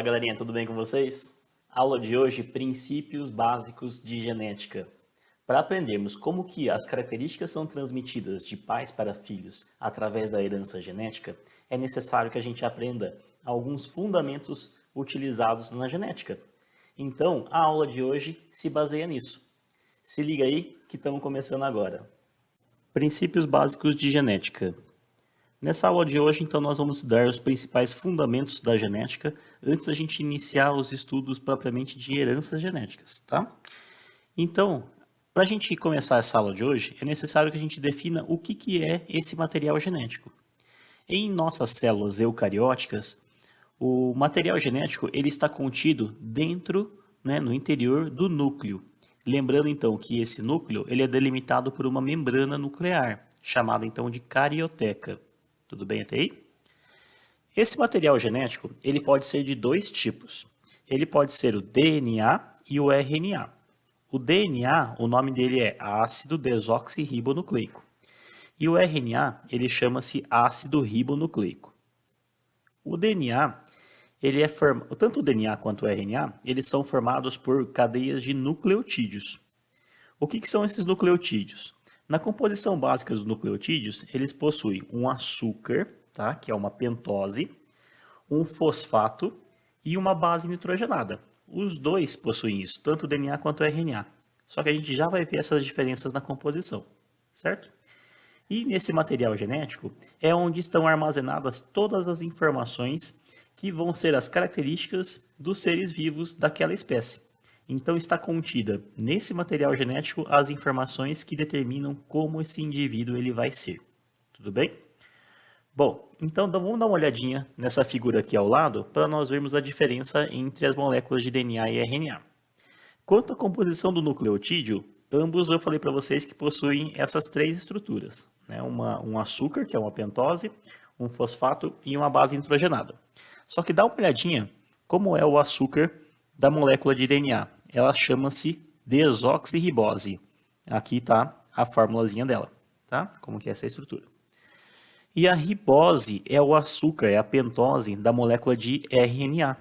Fala galerinha, tudo bem com vocês? Aula de hoje, princípios básicos de genética. Para aprendermos como que as características são transmitidas de pais para filhos através da herança genética, é necessário que a gente aprenda alguns fundamentos utilizados na genética. Então, a aula de hoje se baseia nisso. Se liga aí que estamos começando agora. Princípios básicos de genética. Nessa aula de hoje, então, nós vamos estudar os principais fundamentos da genética antes da gente iniciar os estudos propriamente de heranças genéticas, tá? Então, para a gente começar essa aula de hoje, é necessário que a gente defina o que é esse material genético. Em nossas células eucarióticas, o material genético ele está contido dentro, no interior do núcleo. Lembrando, então, que esse núcleo ele é delimitado por uma membrana nuclear, chamada, então, de carioteca. Tudo bem até aí? Esse material genético ele pode ser de dois tipos. Ele pode ser o DNA e o RNA. O DNA, o nome dele é ácido desoxirribonucleico. E o RNA, ele chama-se ácido ribonucleico. O DNA, tanto o DNA quanto o RNA, eles são formados por cadeias de nucleotídeos. O que são esses nucleotídeos? Na composição básica dos nucleotídeos, eles possuem um açúcar, tá? Que é uma pentose, um fosfato e uma base nitrogenada. Os dois possuem isso, tanto o DNA quanto o RNA. Só que a gente já vai ver essas diferenças na composição, certo? E nesse material genético é onde estão armazenadas todas as informações que vão ser as características dos seres vivos daquela espécie. Então está contida nesse material genético as informações que determinam como esse indivíduo ele vai ser. Tudo bem? Bom, então vamos dar uma olhadinha nessa figura aqui ao lado para nós vermos a diferença entre as moléculas de DNA e RNA. Quanto à composição do nucleotídeo, ambos eu falei para vocês que possuem essas três estruturas. Um açúcar, que é uma pentose, um fosfato e uma base nitrogenada. Só que dá uma olhadinha como é o açúcar da molécula de DNA. Ela chama-se desoxirribose. Aqui está a formulazinha dela, tá? Como que é essa estrutura. E a ribose é o açúcar, é a pentose da molécula de RNA.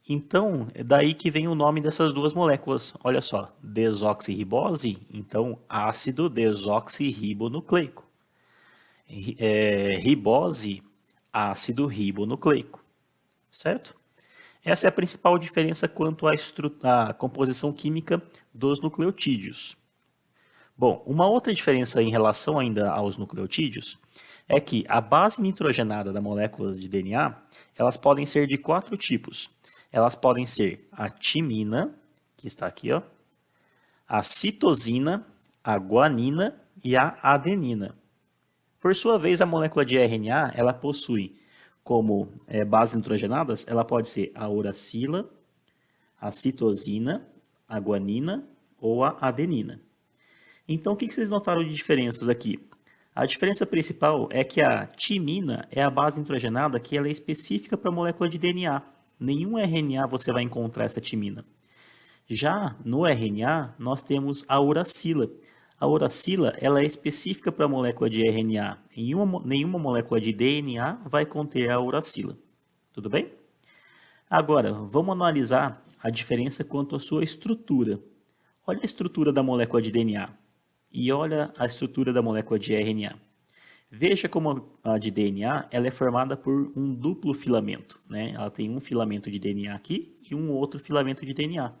Então, é daí que vem o nome dessas duas moléculas. Olha só, desoxirribose, então ácido desoxirribonucleico. Ribose, ácido ribonucleico, certo? Essa é a principal diferença quanto à composição química dos nucleotídeos. Bom, uma outra diferença em relação ainda aos nucleotídeos é que a base nitrogenada da molécula de DNA, elas podem ser de 4 tipos. Elas podem ser a timina, que está aqui, ó, a citosina, a guanina e a adenina. Por sua vez, a molécula de RNA, ela possui como bases nitrogenadas, ela pode ser a uracila, a citosina, a guanina ou a adenina. Então, o que vocês notaram de diferenças aqui? A diferença principal é que a timina é a base nitrogenada que ela é específica para a molécula de DNA. Nenhum RNA você vai encontrar essa timina. Já no RNA, nós temos a uracila. A uracila ela é específica para a molécula de RNA. Nenhuma molécula de DNA vai conter a uracila. Tudo bem? Agora, vamos analisar a diferença quanto à sua estrutura. Olha a estrutura da molécula de DNA e olha a estrutura da molécula de RNA. Veja como a de DNA ela é formada por um duplo filamento. Ela tem um filamento de DNA aqui e um outro filamento de DNA.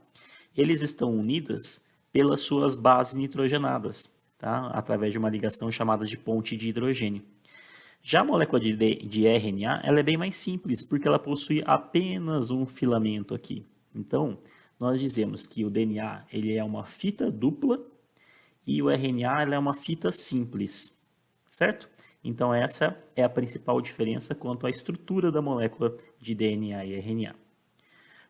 Eles estão unidos pelas suas bases nitrogenadas, tá? Através de uma ligação chamada de ponte de hidrogênio. Já a molécula de RNA ela é bem mais simples, porque ela possui apenas um filamento aqui. Então, nós dizemos que o DNA ele é uma fita dupla e o RNA ela é uma fita simples, certo? Então, essa é a principal diferença quanto à estrutura da molécula de DNA e RNA.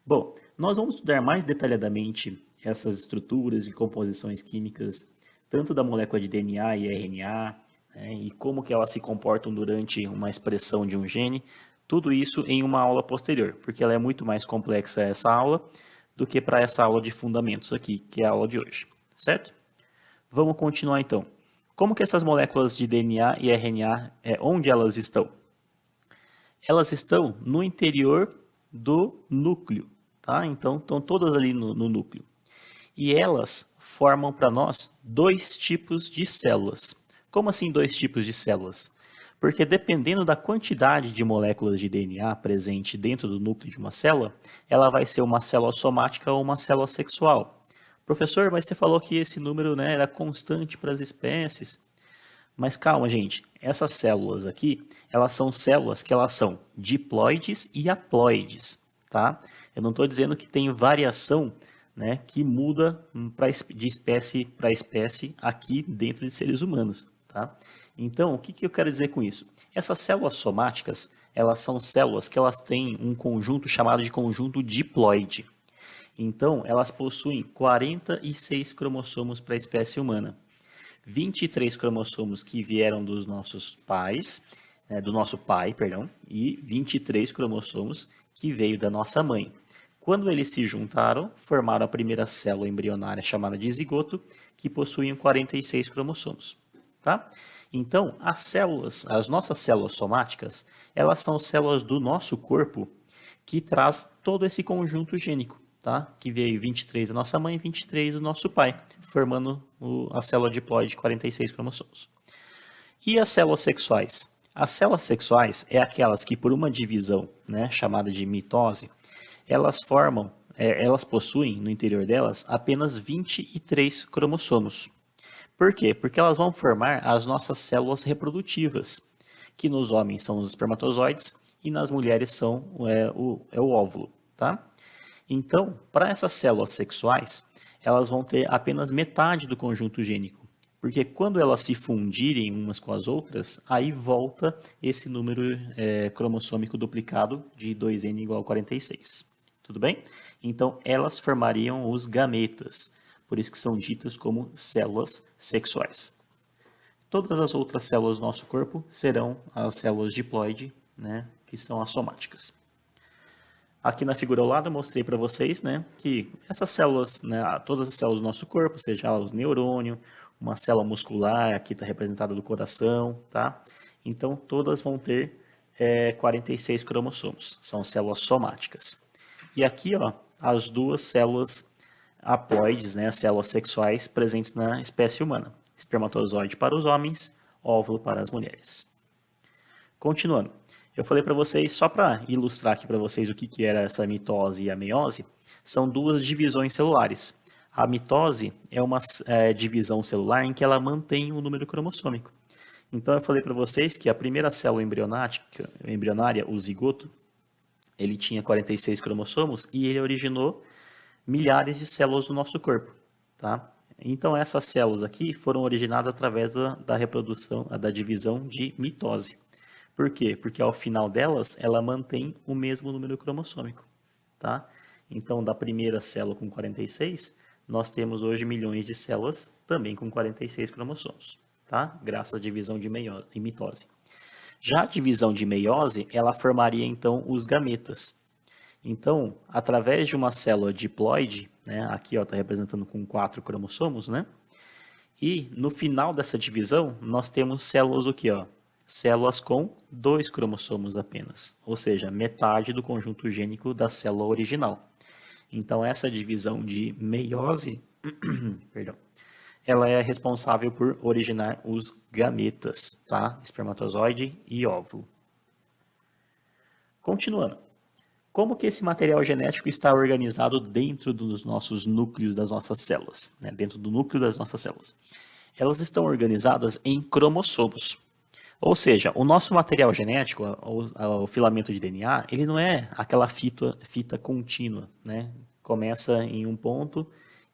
Bom, nós vamos estudar mais detalhadamente essas estruturas e composições químicas, tanto da molécula de DNA e RNA, e como que elas se comportam durante uma expressão de um gene, tudo isso em uma aula posterior, porque ela é muito mais complexa essa aula do que para essa aula de fundamentos aqui, que é a aula de hoje, certo? Vamos continuar então. Como que essas moléculas de DNA e RNA, onde elas estão? Elas estão no interior do núcleo, tá? Então, estão todas ali no núcleo. E elas formam para nós dois tipos de células. Como assim dois tipos de células? Porque dependendo da quantidade de moléculas de DNA presente dentro do núcleo de uma célula, ela vai ser uma célula somática ou uma célula sexual. Professor, mas você falou que esse número, né, era constante para as espécies. Mas calma, gente. Essas células aqui, elas são células que elas são diploides e haploides, tá? Eu não estou dizendo que tem variação, né, que muda de espécie para espécie aqui dentro de seres humanos, tá? Então, o que eu quero dizer com isso? Essas células somáticas, elas são células que elas têm um conjunto chamado de conjunto diploide. Então, elas possuem 46 cromossomos para a espécie humana. 23 cromossomos que vieram dos nossos pais, do nosso pai, perdão, e 23 cromossomos que veio da nossa mãe. Quando eles se juntaram, formaram a primeira célula embrionária chamada de zigoto, que possuía 46 cromossomos, tá? Então, as nossas células somáticas, elas são células do nosso corpo que traz todo esse conjunto gênico, tá? Que veio 23 da nossa mãe e 23 do nosso pai, formando a célula diploide de 46 cromossomos. E as células sexuais? As células sexuais é aquelas que por uma divisão, né, chamada de mitose, elas possuem no interior delas apenas 23 cromossomos. Por quê? Porque elas vão formar as nossas células reprodutivas, que nos homens são os espermatozoides e nas mulheres são o óvulo, tá? Então, para essas células sexuais, elas vão ter apenas metade do conjunto gênico, porque quando elas se fundirem umas com as outras, aí volta esse número cromossômico duplicado de 2n igual a 46. Tudo bem? Então, elas formariam os gametas, por isso que são ditas como células sexuais. Todas as outras células do nosso corpo serão as células diploide, né, que são as somáticas. Aqui na figura ao lado eu mostrei para vocês, né, que essas células, né, todas as células do nosso corpo, seja os neurônios, uma célula muscular, aqui está representada do coração, tá? Então todas vão ter 46 cromossomos, são células somáticas. E aqui, ó, as duas células haploides, né, as células sexuais presentes na espécie humana. Espermatozoide para os homens, óvulo para as mulheres. Continuando. Eu falei para vocês, só para ilustrar aqui para vocês o que era essa mitose e a meiose, são duas divisões celulares. A mitose é uma divisão celular em que ela mantém o número cromossômico. Então eu falei para vocês que a primeira célula embrionária, o zigoto, ele tinha 46 cromossomos e ele originou milhares de células do nosso corpo, tá? Então essas células aqui foram originadas através da reprodução, da divisão de mitose. Por quê? Porque ao final delas, ela mantém o mesmo número cromossômico, tá? Então, da primeira célula com 46, nós temos hoje milhões de células também com 46 cromossomos, tá? Graças à divisão de mitose. Já a divisão de meiose, ela formaria então os gametas. Então, através de uma célula diploide, né, aqui está representando com 4 cromossomos, né? E no final dessa divisão, nós temos células o quê, ó? Células com 2 cromossomos apenas, ou seja, metade do conjunto gênico da célula original. Então, essa divisão de meiose, perdão, ela é responsável por originar os gametas, tá? Espermatozoide e óvulo. Continuando. Como que esse material genético está organizado dentro dos nossos núcleos das nossas células, né? Dentro do núcleo das nossas células? Elas estão organizadas em cromossomos. Ou seja, o nosso material genético, o filamento de DNA, ele não é aquela fita contínua, né? Começa em um ponto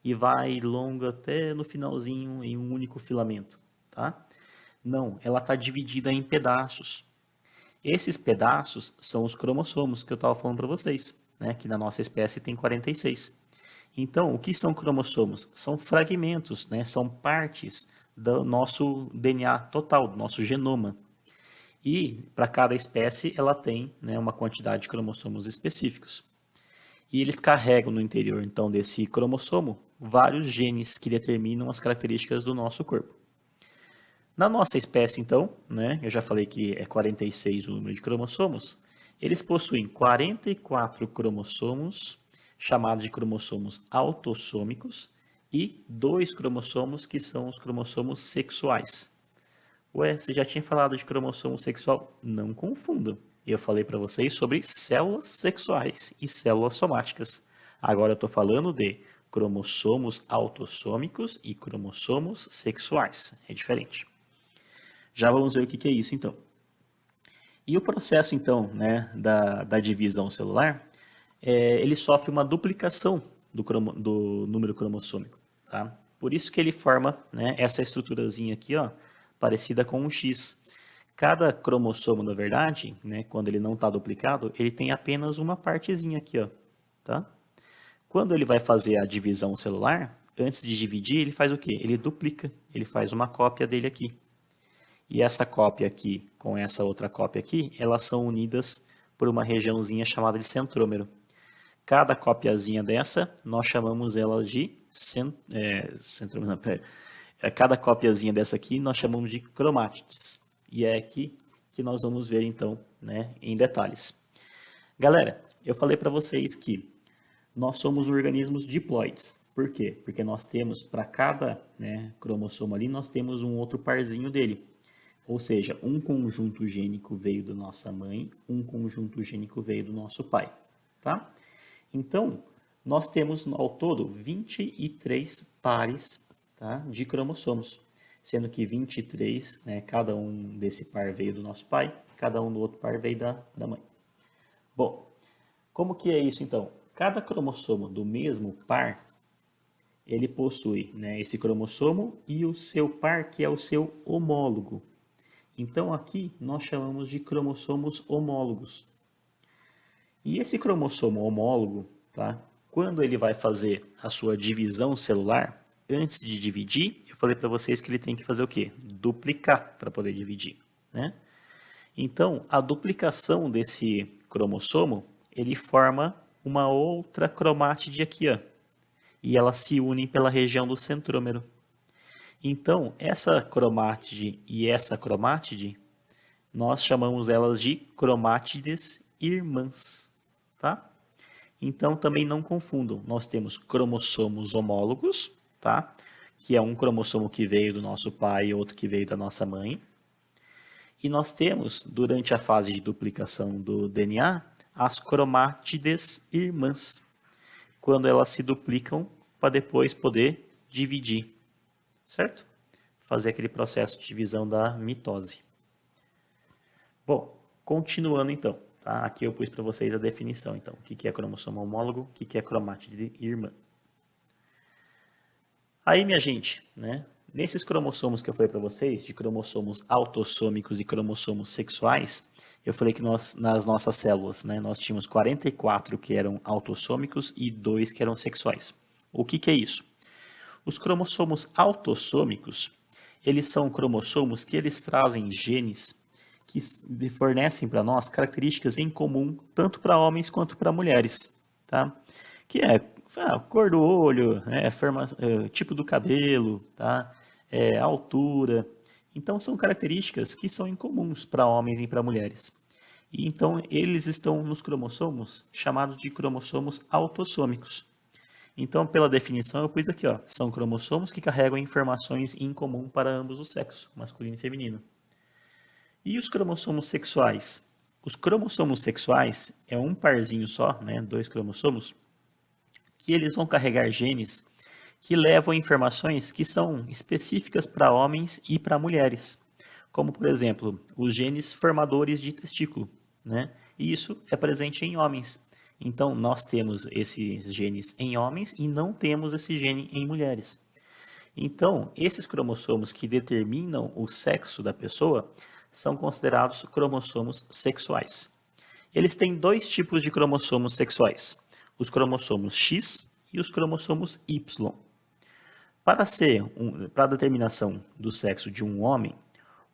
e vai longo até no finalzinho em um único filamento, tá? Não, ela está dividida em pedaços. Esses pedaços são os cromossomos que eu estava falando para vocês, né? Que na nossa espécie tem 46. Então, o que são cromossomos? São fragmentos, né? São partes do nosso DNA total, do nosso genoma. E para cada espécie ela tem, né, uma quantidade de cromossomos específicos. E eles carregam no interior, então, desse cromossomo vários genes que determinam as características do nosso corpo. Na nossa espécie, então, né, eu já falei que é 46 o número de cromossomos, Eles possuem 44 cromossomos, chamados de cromossomos autossômicos, e 2 cromossomos que são os cromossomos sexuais. Ué, você já tinha falado de cromossomo sexual? Não confunda. Eu falei para vocês sobre células sexuais e células somáticas. Agora eu estou falando de cromossomos autossômicos e cromossomos sexuais. É diferente. Já vamos ver o que é isso então. E o processo então, né, da divisão celular, ele sofre uma duplicação do número cromossômico, tá? Por isso que ele forma, né, essa estruturazinha aqui, ó, parecida com um X. Cada cromossomo, na verdade, né, quando ele não está duplicado, ele tem apenas uma partezinha aqui, ó, tá? Quando ele vai fazer a divisão celular, antes de dividir, ele faz o quê? Ele duplica, ele faz uma cópia dele aqui. E essa cópia aqui com essa outra cópia aqui, elas são unidas por uma regiãozinha chamada de centrômero. Cada copiazinha dessa, nós chamamos ela de centrômero. Não, pera. Cada copiazinha dessa aqui, nós chamamos de cromátides. E é aqui que nós vamos ver, então, né, em detalhes. Galera, eu falei para vocês que nós somos organismos diploides. Por quê? Porque nós temos, para cada, né, cromossomo ali, nós temos um outro parzinho dele. Ou seja, um conjunto gênico veio da nossa mãe, um conjunto gênico veio do nosso pai, tá? Então, nós temos ao todo 23 pares, tá, de cromossomos, sendo que 23, né, cada um desse par veio do nosso pai, cada um do outro par veio da mãe. Bom, como que é isso então? Cada cromossomo do mesmo par, ele possui, né, esse cromossomo e o seu par, que é o seu homólogo. Então, aqui nós chamamos de cromossomos homólogos. E esse cromossomo homólogo, tá? Quando ele vai fazer a sua divisão celular, antes de dividir, eu falei para vocês que ele tem que fazer o quê? Duplicar para poder dividir, né? Então, a duplicação desse cromossomo, ele forma uma outra cromátide aqui, ó. E elas se unem pela região do centrômero. Então, essa cromátide e essa cromátide, nós chamamos elas de cromátides irmãs, tá? Então, também não confundam. Nós temos cromossomos homólogos, tá? Que é um cromossomo que veio do nosso pai e outro que veio da nossa mãe. E nós temos, durante a fase de duplicação do DNA, as cromátides irmãs, quando elas se duplicam para depois poder dividir, certo? Fazer aquele processo de divisão da mitose. Bom, continuando então, tá? Aqui eu pus para vocês a definição, então, o que é cromossomo homólogo, o que é cromátide irmã. Aí, minha gente, né? Nesses cromossomos que eu falei para vocês, de cromossomos autossômicos e cromossomos sexuais, eu falei que nas nossas células, né, nós tínhamos 44 que eram autossômicos e 2 que eram sexuais. O que é isso? Os cromossomos autossômicos, eles são cromossomos que eles trazem genes que fornecem para nós características em comum, tanto para homens quanto para mulheres, tá? Que é cor do olho, né, tipo do cabelo, tá? Altura. Então, são características que são incomuns para homens e para mulheres. E, então, eles estão nos cromossomos chamados de cromossomos autossômicos. Então, pela definição, eu pus aqui, ó, são cromossomos que carregam informações em comum para ambos os sexos, masculino e feminino. E os cromossomos sexuais? Os cromossomos sexuais é um parzinho só, né, 2 cromossomos, que eles vão carregar genes que levam informações que são específicas para homens e para mulheres, como, por exemplo, os genes formadores de testículo, né? E isso é presente em homens. Então, nós temos esses genes em homens e não temos esse gene em mulheres. Então, esses cromossomos que determinam o sexo da pessoa são considerados cromossomos sexuais. Eles têm 2 tipos de cromossomos sexuais, os cromossomos X e os cromossomos Y. Para a determinação do sexo de um homem,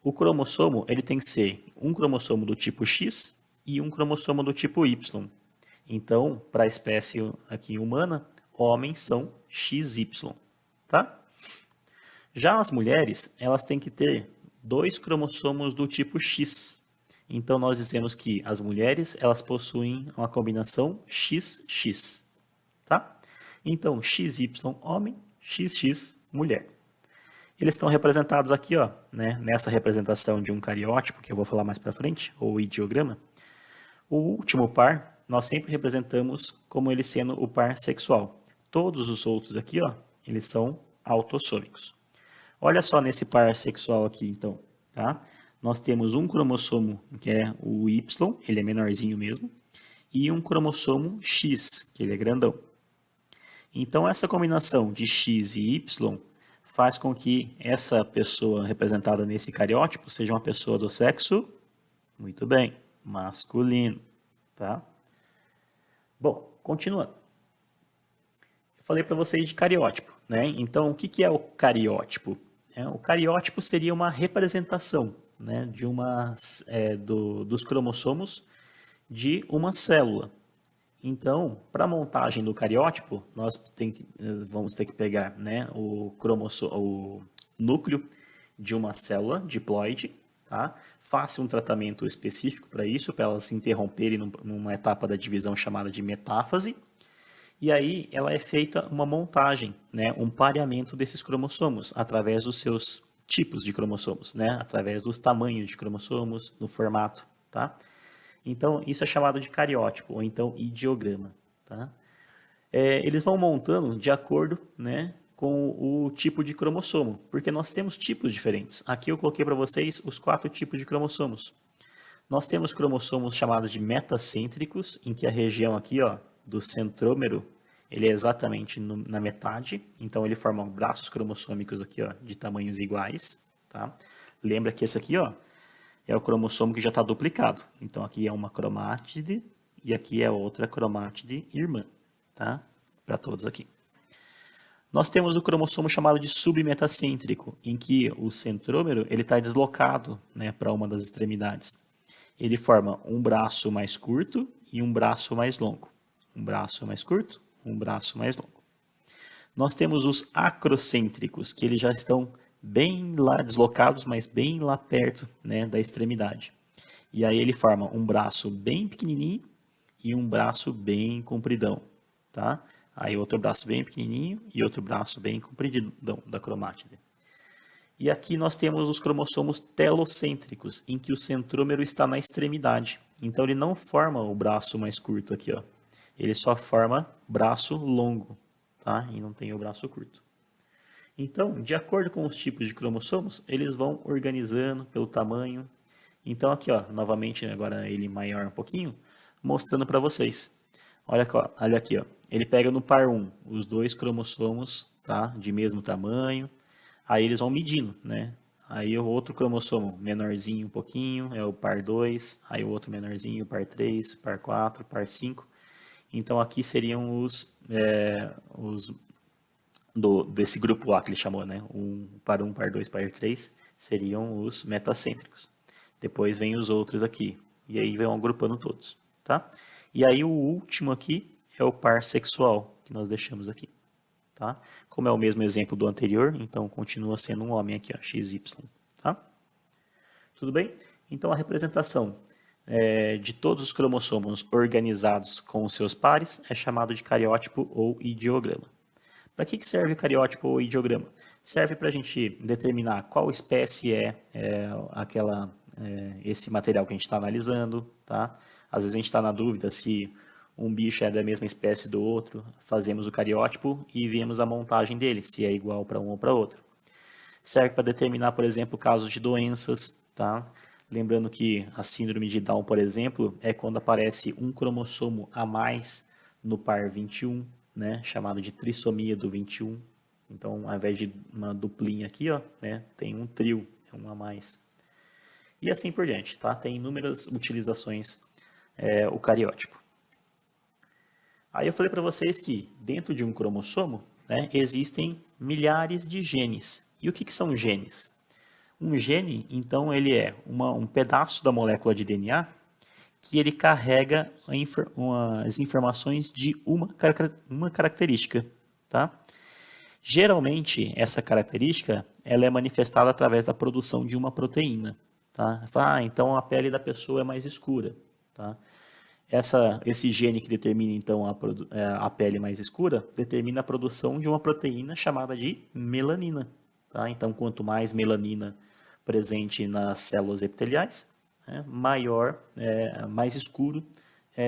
o cromossomo ele tem que ser um cromossomo do tipo X e um cromossomo do tipo Y. Então, para a espécie aqui humana, homens são XY, tá? Já as mulheres, elas têm que ter 2 cromossomos do tipo X Então, nós dizemos que as mulheres, elas possuem uma combinação XX, tá? Então, XY homem, XX mulher. Eles estão representados aqui, ó, né, nessa representação de um cariótipo, que eu vou falar mais para frente, ou ideograma. O último par, nós sempre representamos como ele sendo o par sexual. Todos os outros aqui, ó, eles são autossômicos. Olha só nesse par sexual aqui, então, tá? Nós temos um cromossomo, que é o Y, ele é menorzinho mesmo, e um cromossomo X, que ele é grandão. Então, essa combinação de X e Y faz com que essa pessoa representada nesse cariótipo seja uma pessoa do sexo, muito bem, masculino, tá? Bom, continuando. Eu falei para vocês de cariótipo, né? Então, o que é o cariótipo? O cariótipo seria uma representação, né, de dos cromossomos de uma célula. Então, para a montagem do cariótipo, nós vamos ter que pegar, né, o núcleo de uma célula diploide, tá? Faça um tratamento específico para isso, para elas se interromperem numa etapa da divisão chamada de metáfase. E aí ela é feita uma montagem, né, um pareamento desses cromossomos, através dos seus tipos de cromossomos, né, através dos tamanhos de cromossomos, no formato, tá? Então, isso é chamado de cariótipo, ou então ideograma, tá? Eles vão montando de acordo, né, com o tipo de cromossomo, porque nós temos tipos diferentes. Aqui eu coloquei para vocês os 4 tipos de cromossomos. Nós temos cromossomos chamados de metacêntricos, em que a região aqui, ó, do centrômero, ele é exatamente na metade, então ele forma braços cromossômicos aqui, ó, de tamanhos iguais, tá? Lembra que esse aqui, ó, é o cromossomo que já está duplicado. Então aqui é uma cromátide e aqui é outra cromátide irmã, tá? Para todos aqui. Nós temos o cromossomo chamado de submetacêntrico, em que o centrômero ele está deslocado, né, para uma das extremidades. Ele forma um braço mais curto e um braço mais longo. Um braço mais curto, um braço mais longo. Nós temos os acrocêntricos, que eles já estão bem lá deslocados, mas bem lá perto, né, da extremidade. E aí ele forma um braço bem pequenininho e um braço bem compridão, tá? Aí outro braço bem pequenininho e outro braço bem compridão da cromátide. E aqui nós temos os cromossomos telocêntricos, em que o centrômero está na extremidade. Então ele não forma o braço mais curto aqui, ó. Ele só forma braço longo, tá? E não tem o braço curto. Então, de acordo com os tipos de cromossomos, eles vão organizando pelo tamanho. Então aqui, ó, novamente, agora ele maior um pouquinho, mostrando para vocês. Olha aqui, ó. Ele pega no par 1 os 2 cromossomos, tá? De mesmo tamanho. Aí eles vão medindo, né? Aí o outro cromossomo menorzinho um pouquinho, é o par 2. Aí o outro menorzinho, par 3, par 4, par 5. Então aqui seriam desse grupo A que ele chamou, né? Par 1, par 2, par 3, seriam os metacêntricos. Depois vem os outros aqui. E aí vão agrupando todos, tá? E aí o último aqui é o par sexual, que nós deixamos aqui, tá? Como é o mesmo exemplo do anterior, então continua sendo um homem aqui, ó, XY, tá? Tudo bem? Então a representação de todos os cromossomos organizados com os seus pares é chamado de cariótipo ou ideograma. Para que serve o cariótipo ou ideograma? Serve para a gente determinar qual espécie esse material que a gente está analisando, tá? Às vezes a gente está na dúvida se um bicho é da mesma espécie do outro, fazemos o cariótipo e vemos a montagem dele, se é igual para um ou para outro. Serve para determinar, por exemplo, casos de doenças, tá? Lembrando que a síndrome de Down, por exemplo, é quando aparece um cromossomo a mais no par 21, né, chamado de trissomia do 21. Então, ao invés de uma duplinha aqui, ó, né, tem um trio, um a mais. E assim por diante, tá? Tem inúmeras utilizações o cariótipo. Aí eu falei para vocês que dentro de um cromossomo, né, existem milhares de genes. E o que são genes? Um gene, então, ele é um pedaço da molécula de DNA que ele carrega as informações de uma característica, tá? Geralmente, essa característica ela é manifestada através da produção de uma proteína. tá? Então a pele da pessoa é mais escura, tá? Esse gene que determina então a pele mais escura determina a produção de uma proteína chamada de melanina, tá? Então quanto mais melanina presente nas células epiteliais, né, mais escuro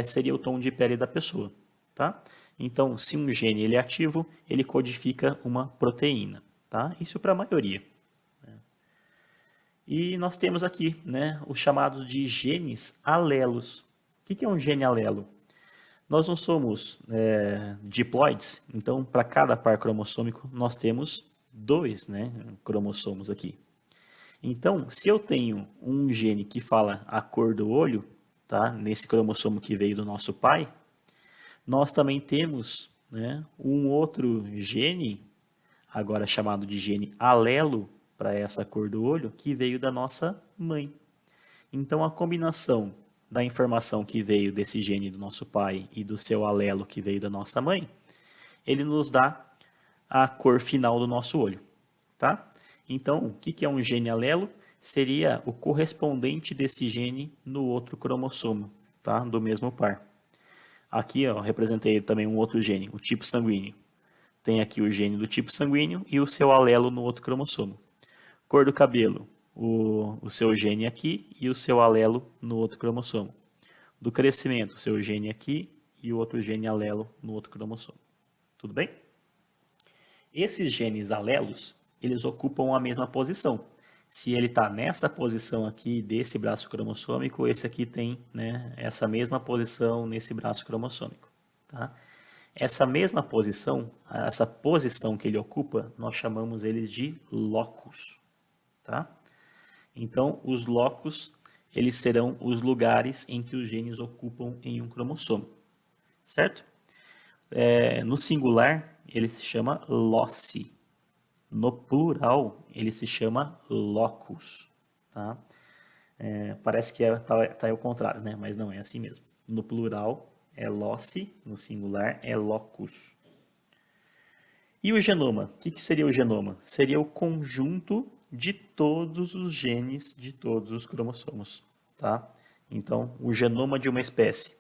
seria o tom de pele da pessoa, tá? Então, se um gene ele é ativo, ele codifica uma proteína, tá? Isso para a maioria. E nós temos aqui, né, os chamados de genes alelos. O que é um gene alelo? Nós não somos diploides, então para cada par cromossômico nós temos 2, né, cromossomos aqui. Então, se eu tenho um gene que fala a cor do olho, tá, nesse cromossomo que veio do nosso pai, nós também temos, né, um outro gene, agora chamado de gene alelo, para essa cor do olho, que veio da nossa mãe. Então, a combinação da informação que veio desse gene do nosso pai e do seu alelo que veio da nossa mãe, ele nos dá a cor final do nosso olho, tá? Então, o que é um gene alelo? Seria o correspondente desse gene no outro cromossomo, tá? Do mesmo par. Aqui, ó, representei também um outro gene, o tipo sanguíneo. Tem aqui o gene do tipo sanguíneo e o seu alelo no outro cromossomo. Cor do cabelo, o seu gene aqui e o seu alelo no outro cromossomo. Do crescimento, o seu gene aqui e o outro gene alelo no outro cromossomo. Tudo bem? Esses genes alelos, eles ocupam a mesma posição. Se ele está nessa posição aqui desse braço cromossômico, esse aqui tem, né, essa mesma posição nesse braço cromossômico. Tá? Essa mesma posição, essa posição que ele ocupa, nós chamamos eles de locus. Tá? Então, os locus, eles serão os lugares em que os genes ocupam em um cromossomo. Certo? No singular, ele se chama loci. No plural, ele se chama locus, tá? Parece que tá ao contrário, né? Mas não é assim mesmo. No plural é loci, no singular é locus. E o genoma? O que seria o genoma? Seria o conjunto de todos os genes de todos os cromossomos, tá? Então, o genoma de uma espécie,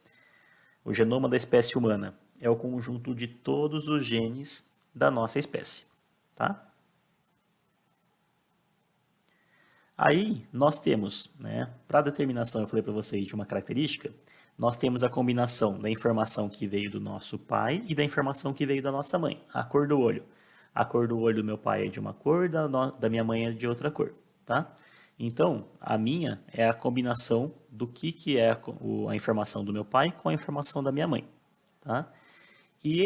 o genoma da espécie humana, é o conjunto de todos os genes da nossa espécie, tá? Aí nós temos, né, para a determinação, eu falei para vocês, de uma característica, nós temos a combinação da informação que veio do nosso pai e da informação que veio da nossa mãe, a cor do olho. A cor do olho do meu pai é de uma cor, da minha mãe é de outra cor, tá? Então, a minha é a combinação do que é a informação do meu pai com a informação da minha mãe, tá? E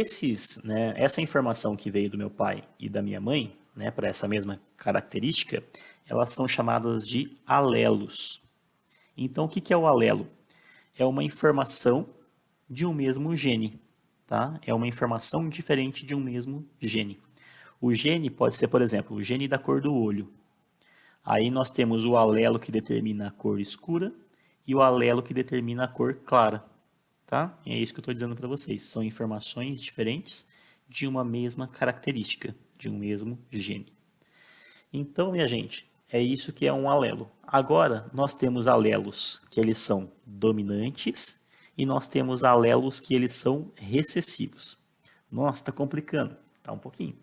essa informação que veio do meu pai e da minha mãe, né, para essa mesma característica, elas são chamadas de alelos. Então, o que é o alelo? É uma informação de um mesmo gene, tá? É uma informação diferente de um mesmo gene. O gene pode ser, por exemplo, o gene da cor do olho. Aí nós temos o alelo que determina a cor escura e o alelo que determina a cor clara. Tá? É isso que eu estou dizendo para vocês. São informações diferentes de uma mesma característica, de um mesmo gene. Então, minha gente, é isso que é um alelo. Agora, nós temos alelos que eles são dominantes e nós temos alelos que eles são recessivos. Nossa, está complicando. Tá um pouquinho.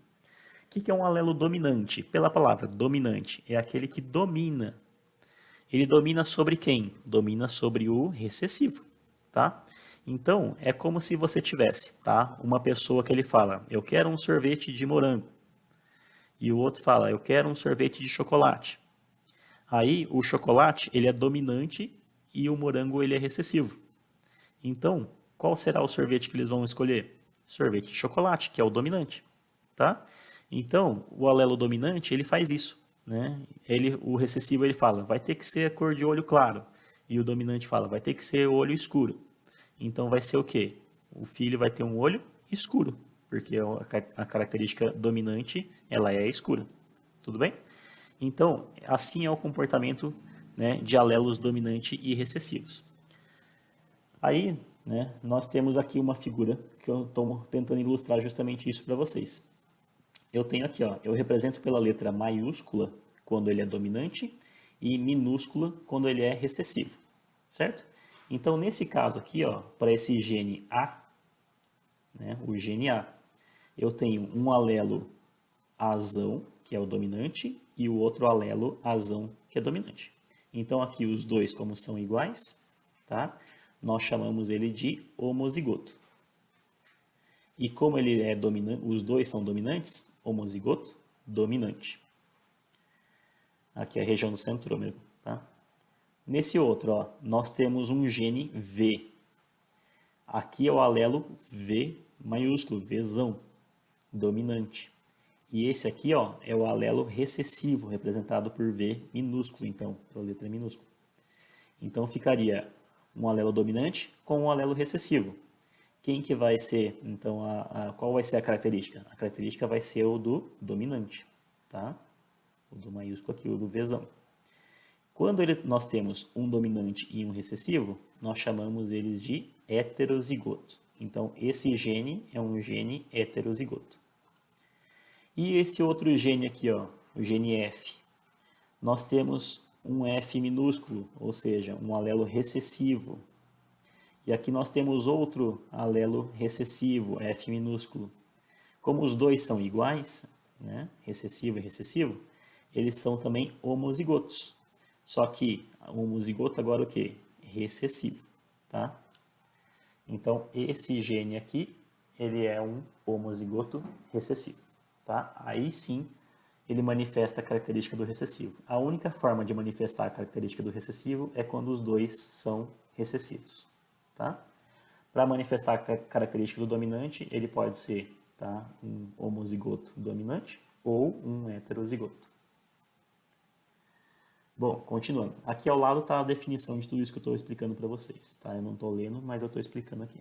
O que é um alelo dominante? Pela palavra dominante, é aquele que domina. Ele domina sobre quem? Domina sobre o recessivo, tá? Então, é como se você tivesse, tá? Uma pessoa que ele fala, eu quero um sorvete de morango. E o outro fala, eu quero um sorvete de chocolate. Aí, o chocolate, ele é dominante e o morango, ele é recessivo. Então, qual será o sorvete que eles vão escolher? Sorvete de chocolate, que é o dominante, tá? Então, o alelo dominante, ele faz isso, né? O recessivo, ele fala, vai ter que ser a cor de olho claro. E o dominante fala, vai ter que ser olho escuro. Então, vai ser o quê? O filho vai ter um olho escuro, porque a característica dominante, ela é escura. Tudo bem? Então, assim é o comportamento, né, de alelos dominante e recessivos. Aí, né, nós temos aqui uma figura que eu estou tentando ilustrar justamente isso para vocês. Eu tenho aqui, ó, eu represento pela letra maiúscula quando ele é dominante e minúscula quando ele é recessivo, certo? Então, nesse caso aqui, ó, para esse gene A, né, o gene A, eu tenho um alelo azão, que é o dominante, e o outro alelo azão, que é dominante. Então, aqui os dois, como são iguais, tá? Nós chamamos ele de homozigoto. E como ele é dominante, os dois são dominantes, homozigoto, dominante. Aqui é a região do centrômero, tá? Nesse outro, ó, nós temos um gene V. Aqui é o alelo V maiúsculo, Vzão, dominante. E esse aqui, ó, é o alelo recessivo, representado por V minúsculo, então, pela letra minúscula. Então ficaria um alelo dominante com um alelo recessivo. Quem que vai ser, então, qual vai ser a característica? A característica vai ser o do dominante, tá? O do maiúsculo aqui, o do Vzão. Quando nós temos um dominante e um recessivo, nós chamamos eles de heterozigoto. Então, esse gene é um gene heterozigoto. E esse outro gene aqui, ó, o gene F, nós temos um F minúsculo, ou seja, um alelo recessivo. E aqui nós temos outro alelo recessivo, F minúsculo. Como os dois são iguais, né, recessivo e recessivo, eles são também homozigotos. Só que o homozigoto agora o quê? Recessivo, tá? Então, esse gene aqui, ele é um homozigoto recessivo, tá? Aí sim, ele manifesta a característica do recessivo. A única forma de manifestar a característica do recessivo é quando os dois são recessivos, tá? Para manifestar a característica do dominante, ele pode ser, tá, um homozigoto dominante ou um heterozigoto. Bom, continuando. Aqui ao lado está a definição de tudo isso que eu estou explicando para vocês, tá? Eu não estou lendo, mas eu estou explicando aqui.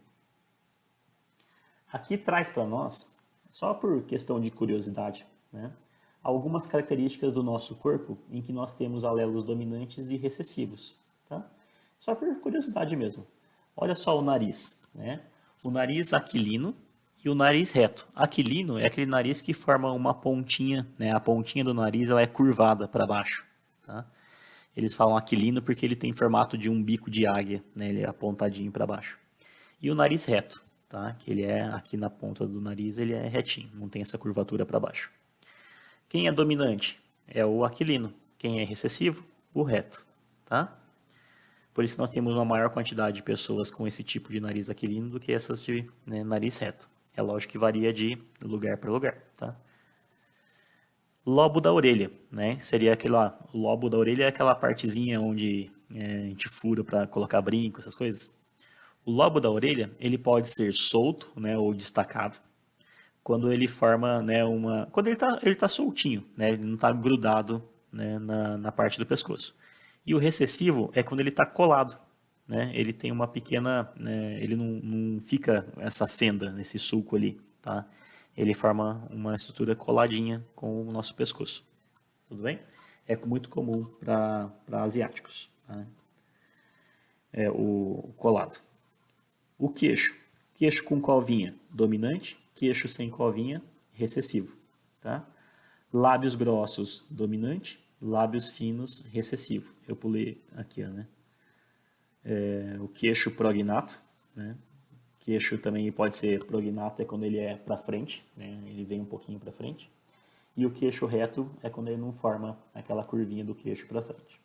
Aqui traz para nós, só por questão de curiosidade, né, algumas características do nosso corpo em que nós temos alelos dominantes e recessivos, tá? Só por curiosidade mesmo. Olha só o nariz, né? O nariz aquilino e o nariz reto. Aquilino é aquele nariz que forma uma pontinha, né? A pontinha do nariz ela é curvada para baixo, tá? Eles falam aquilino porque ele tem formato de um bico de águia, né? Ele é apontadinho para baixo. E o nariz reto, tá? Que ele é aqui na ponta do nariz, ele é retinho, não tem essa curvatura para baixo. Quem é dominante? É o aquilino. Quem é recessivo? O reto, tá? Por isso que nós temos uma maior quantidade de pessoas com esse tipo de nariz aquilino do que essas de, né, nariz reto. É lógico que varia de lugar para lugar, tá? Lobo da orelha, né? Seria aquela, o lobo da orelha é aquela partezinha onde a gente fura para colocar brinco, essas coisas. O lobo da orelha, ele pode ser solto, né, ou destacado, quando ele forma, né, quando ele tá soltinho, né, ele não está grudado, né, na parte do pescoço. E o recessivo é quando ele está colado, né, ele tem uma pequena, né, ele não fica essa fenda, nesse sulco ali, tá? Ele forma uma estrutura coladinha com o nosso pescoço, tudo bem? É muito comum para asiáticos, tá? É o colado. O queixo. Queixo com covinha, dominante. Queixo sem covinha, recessivo. Tá? Lábios grossos, dominante. Lábios finos, recessivo. Eu pulei aqui, ó, né? O queixo prognato. Né? Queixo também pode ser prognato, é quando ele é para frente. Né? Ele vem um pouquinho para frente. E o queixo reto é quando ele não forma aquela curvinha do queixo para frente.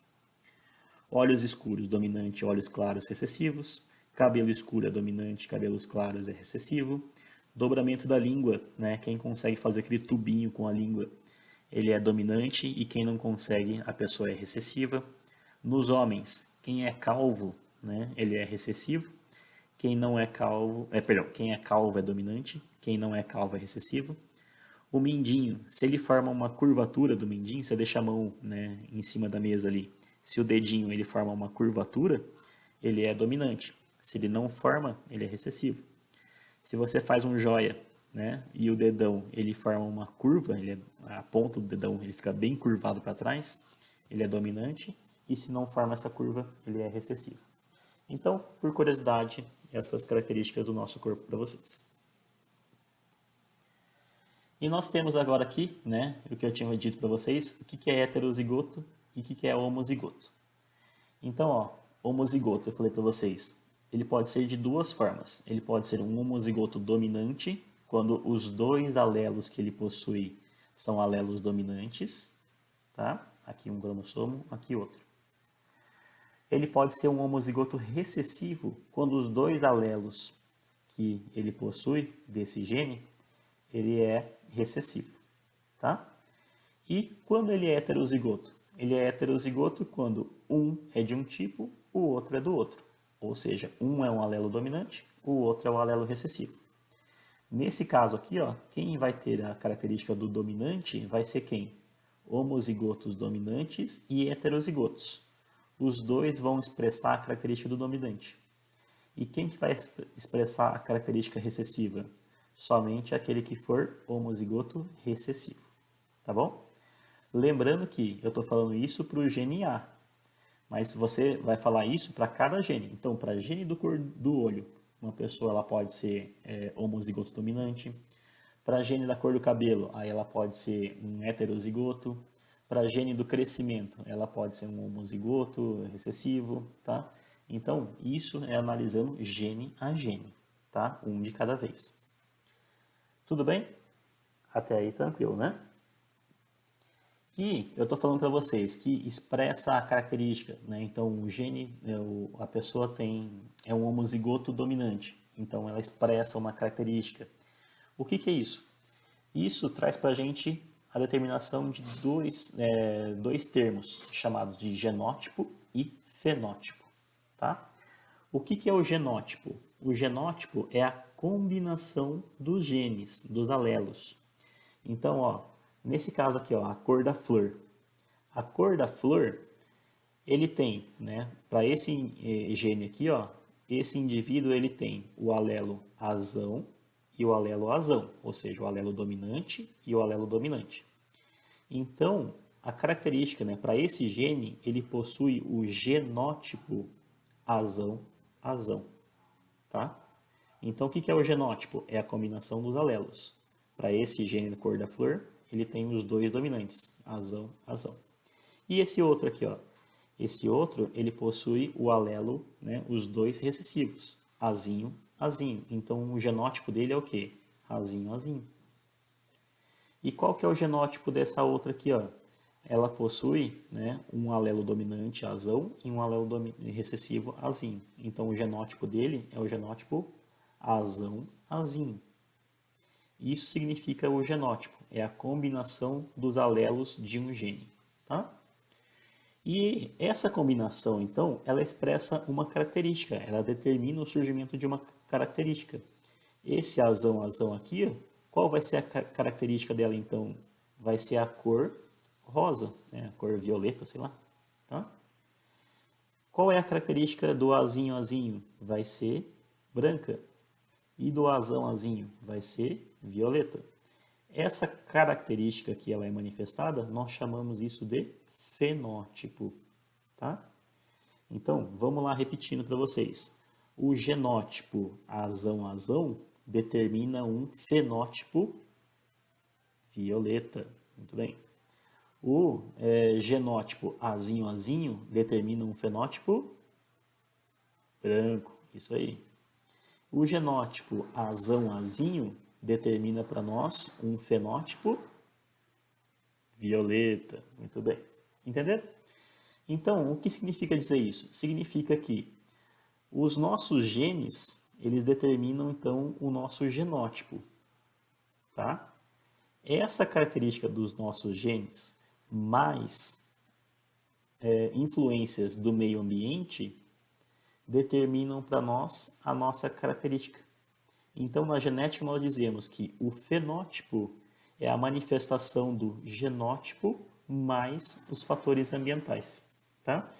Olhos escuros, dominante. Olhos claros, recessivos. Cabelo escuro é dominante, cabelos claros é recessivo. Dobramento da língua, né? Quem consegue fazer aquele tubinho com a língua, ele é dominante, e quem não consegue, a pessoa é recessiva. Nos homens, quem é calvo, né? Ele é recessivo. Quem não é calvo, quem é calvo é dominante, quem não é calvo é recessivo. O mindinho, se ele forma uma curvatura do mindinho, você deixa a mão, né, em cima da mesa ali. Se o dedinho ele forma uma curvatura, ele é dominante. Se ele não forma, ele é recessivo. Se você faz um joia, né, e o dedão ele forma uma curva, a ponta do dedão ele fica bem curvado para trás, ele é dominante. E se não forma essa curva, ele é recessivo. Então, por curiosidade, essas características do nosso corpo para vocês. E nós temos agora aqui, né, o que eu tinha dito para vocês, o que é heterozigoto E o que é homozigoto? Então, ó, homozigoto, eu falei para vocês, ele pode ser de duas formas. Ele pode ser um homozigoto dominante, quando os dois alelos que ele possui são alelos dominantes, tá? Aqui um cromossomo, aqui outro. Ele pode ser um homozigoto recessivo, quando os dois alelos que ele possui desse gene, ele é recessivo, tá? E quando ele é heterozigoto? Ele é heterozigoto quando um é de um tipo, o outro é do outro. Ou seja, um é um alelo dominante, o outro é o alelo recessivo. Nesse caso aqui, ó, quem vai ter a característica do dominante vai ser quem? Homozigotos dominantes e heterozigotos. Os dois vão expressar a característica do dominante. E quem que vai expressar a característica recessiva? Somente aquele que for homozigoto recessivo. Tá bom? Lembrando que eu estou falando isso para o gene A, mas você vai falar isso para cada gene. Então, para gene do cor do olho, uma pessoa ela pode ser homozigoto dominante. Para gene da cor do cabelo, aí ela pode ser um heterozigoto. Para gene do crescimento, ela pode ser um homozigoto recessivo, tá? Então, isso é analisando gene a gene, tá? Um de cada vez. Tudo bem? Até aí tranquilo, né? E eu estou falando para vocês que expressa a característica, né? Então, o gene, a pessoa é um homozigoto dominante, então ela expressa uma característica. O que é isso? Isso traz para a gente a determinação de dois termos chamados de genótipo e fenótipo, tá? O que é o genótipo? O genótipo é a combinação dos genes, dos alelos. Então, ó, nesse caso aqui, ó, a cor da flor. A cor da flor, ele tem, né, para esse gene aqui, ó, esse indivíduo ele tem o alelo azão e o alelo azão, ou seja, o alelo dominante e o alelo dominante. Então, a característica, né, para esse gene, ele possui o genótipo azão-azão, tá? Então, o que é o genótipo? É a combinação dos alelos. Para esse gene da cor da flor, ele tem os dois dominantes, azão-azão. E esse outro aqui, ó, esse outro, ele possui o alelo, né, os dois recessivos, azinho. Então, o genótipo dele é o quê? Azinho. E qual que é o genótipo dessa outra aqui, ó? Ela possui, né, um alelo dominante, azão, e um alelo recessivo, azinho. Então, o genótipo dele é o genótipo azão-azinho. Isso significa o genótipo, é a combinação dos alelos de um gene, tá? E essa combinação, então, ela expressa uma característica, ela determina o surgimento de uma característica. Esse azão aqui, qual vai ser a característica dela, então? Vai ser a cor rosa, né? A cor violeta, sei lá, tá? Qual é a característica do azinho? Vai ser branca. E do azão vai ser violeta. Essa característica que ela é manifestada, nós chamamos isso de fenótipo, tá? Então, vamos lá repetindo para vocês. O genótipo azão determina um fenótipo violeta. Muito bem. O genótipo azinho determina um fenótipo branco. Isso aí. O genótipo azão determina para nós um fenótipo violeta. Muito bem. Entenderam? Então, o que significa dizer isso? Significa que os nossos genes, eles determinam, então, o nosso genótipo. Tá? Essa característica dos nossos genes, mais influências do meio ambiente, determinam para nós a nossa característica. Então, na genética, nós dizemos que o fenótipo é a manifestação do genótipo mais os fatores ambientais. Tá?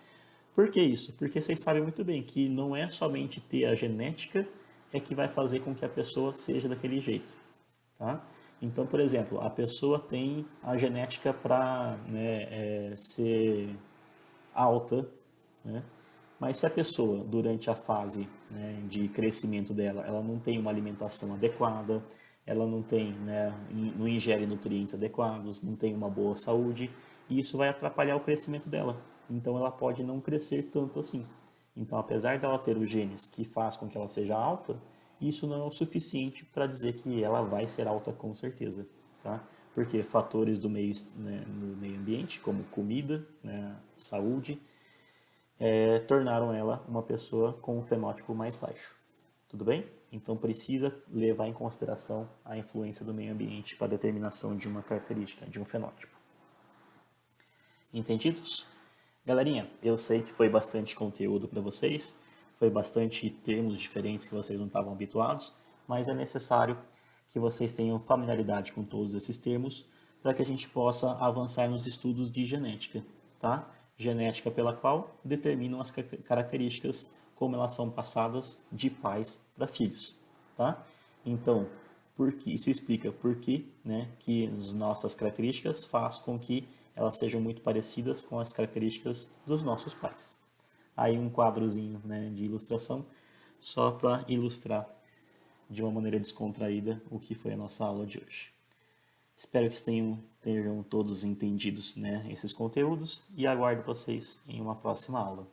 Por que isso? Porque vocês sabem muito bem que não é somente ter a genética é que vai fazer com que a pessoa seja daquele jeito. Tá? Então, por exemplo, a pessoa tem a genética para ser alta, né? Mas se a pessoa, durante a fase, né, de crescimento dela, ela não tem uma alimentação adequada, ela não tem, né, não ingere nutrientes adequados, não tem uma boa saúde, e isso vai atrapalhar o crescimento dela. Então ela pode não crescer tanto assim. Então, apesar dela ter os genes que faz com que ela seja alta, isso não é o suficiente para dizer que ela vai ser alta com certeza, tá? Porque fatores do meio, né, no meio ambiente, como comida, né, saúde, tornaram ela uma pessoa com um fenótipo mais baixo. Tudo bem? Então precisa levar em consideração a influência do meio ambiente para a determinação de uma característica, de um fenótipo. Entendidos? Galerinha, eu sei que foi bastante conteúdo para vocês, foi bastante termos diferentes que vocês não estavam habituados, mas é necessário que vocês tenham familiaridade com todos esses termos para que a gente possa avançar nos estudos de genética, tá? Genética pela qual determinam as características como elas são passadas de pais para filhos, tá? Então, isso explica por que, né, que as nossas características faz com que elas sejam muito parecidas com as características dos nossos pais. Aí um quadrozinho, né, de ilustração, só para ilustrar de uma maneira descontraída o que foi a nossa aula de hoje. Espero que tenham todos entendidos, né, esses conteúdos e aguardo vocês em uma próxima aula.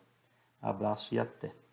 Abraço e até!